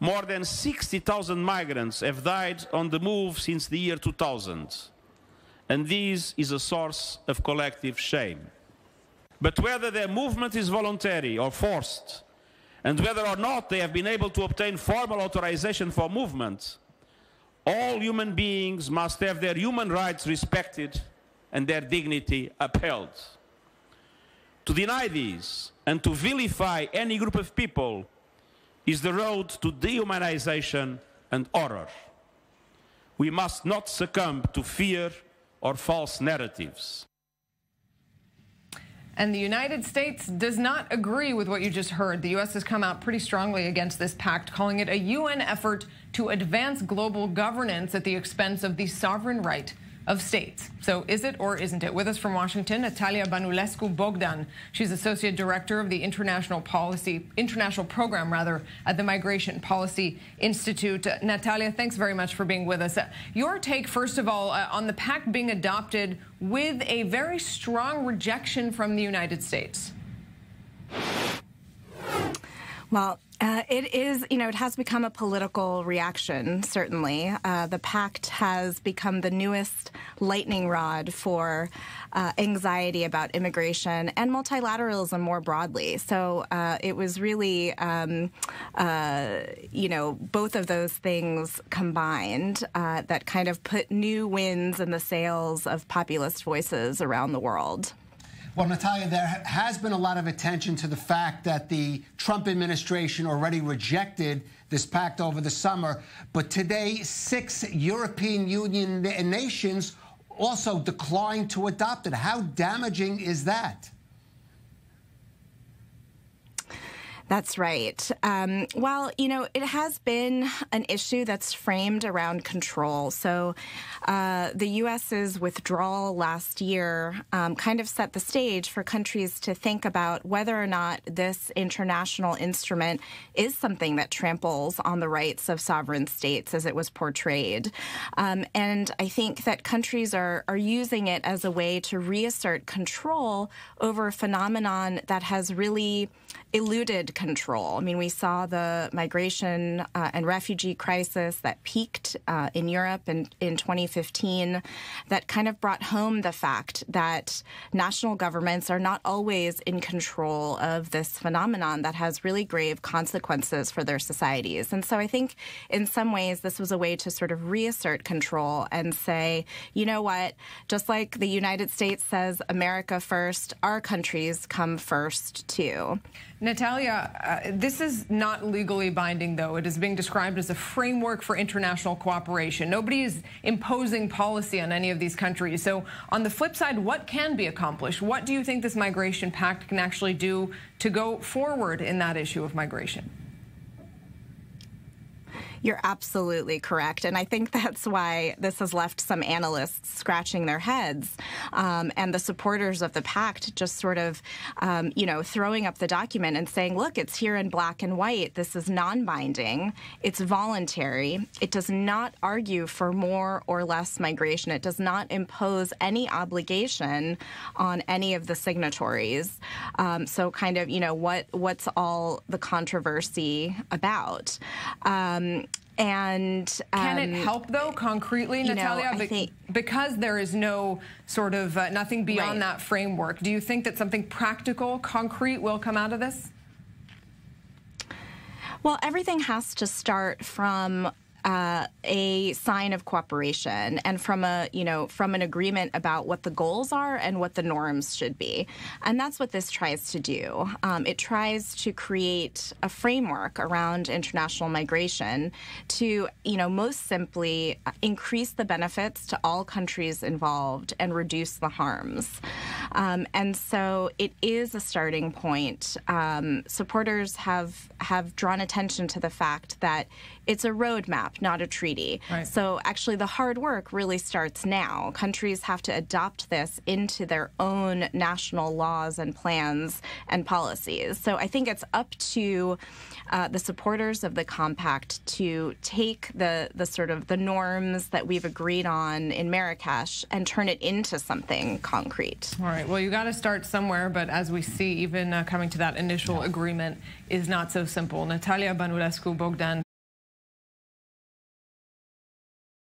more than 60,000 migrants have died on the move since the year 2000. And this is a source of collective shame. But whether their movement is voluntary or forced, and whether or not they have been able to obtain formal authorization for movement, all human beings must have their human rights respected and their dignity upheld. To deny these and to vilify any group of people is the road to dehumanization and horror. We must not succumb to fear or false narratives. And the United States does not agree with what you just heard. The U.S. has come out pretty strongly against this pact, calling it a UN effort to advance global governance at the expense of the sovereign right of states. So is it or isn't it? With us from Washington, Natalia Banulescu-Bogdan. She's Associate Director of the International Program at the Migration Policy Institute. Natalia, thanks very much for being with us. Your take, first of all, on the pact being adopted with a very strong rejection from the United States. Well, it is, it has become a political reaction, certainly. The pact has become the newest lightning rod for anxiety about immigration and multilateralism more broadly. So it was really, both of those things combined that kind of put new winds in the sails of populist voices around the world. Well, Natalia, there has been a lot of attention to the fact that the Trump administration already rejected this pact over the summer. But today, 6 European Union nations also declined to adopt it. How damaging is that? That's right. Well, it has been an issue that's framed around control. So the U.S.'s withdrawal last year kind of set the stage for countries to think about whether or not this international instrument is something that tramples on the rights of sovereign states as it was portrayed. And I think that countries are using it as a way to reassert control over a phenomenon that has really eluded control. I mean, we saw the migration and refugee crisis that peaked in Europe in 2015 that kind of brought home the fact that national governments are not always in control of this phenomenon that has really grave consequences for their societies. And so I think in some ways this was a way to sort of reassert control and say, you know what, just like the United States says America first, our countries come first too. Natalia, this is not legally binding, though. It is being described as a framework for international cooperation. Nobody is imposing policy on any of these countries. So on the flip side, what can be accomplished? What do you think this migration pact can actually do to go forward in that issue of migration? You're absolutely correct. And I think that's why this has left some analysts scratching their heads and the supporters of the pact just sort of, throwing up the document and saying, look, it's here in black and white. This is non-binding. It's voluntary. It does not argue for more or less migration. It does not impose any obligation on any of the signatories. So kind of, what's all the controversy about? And can it help, though, concretely, Natalia? Because there is no sort of nothing beyond that framework, do you think that something practical, concrete will come out of this? Well, everything has to start from a sign of cooperation and from an agreement about what the goals are and what the norms should be. And that's what this tries to do. It tries to create a framework around international migration to, most simply increase the benefits to all countries involved and reduce the harms. And so it is a starting point. Supporters have drawn attention to the fact that it's a roadmap, not a treaty. Right. So actually the hard work really starts now. Countries have to adopt this into their own national laws and plans and policies. So I think it's up to the supporters of the compact to take the sort of the norms that we've agreed on in Marrakesh and turn it into something concrete. All right. Well, you got to start somewhere, but as we see, even coming to that initial agreement is not so simple. Natalia Banulescu-Bogdan.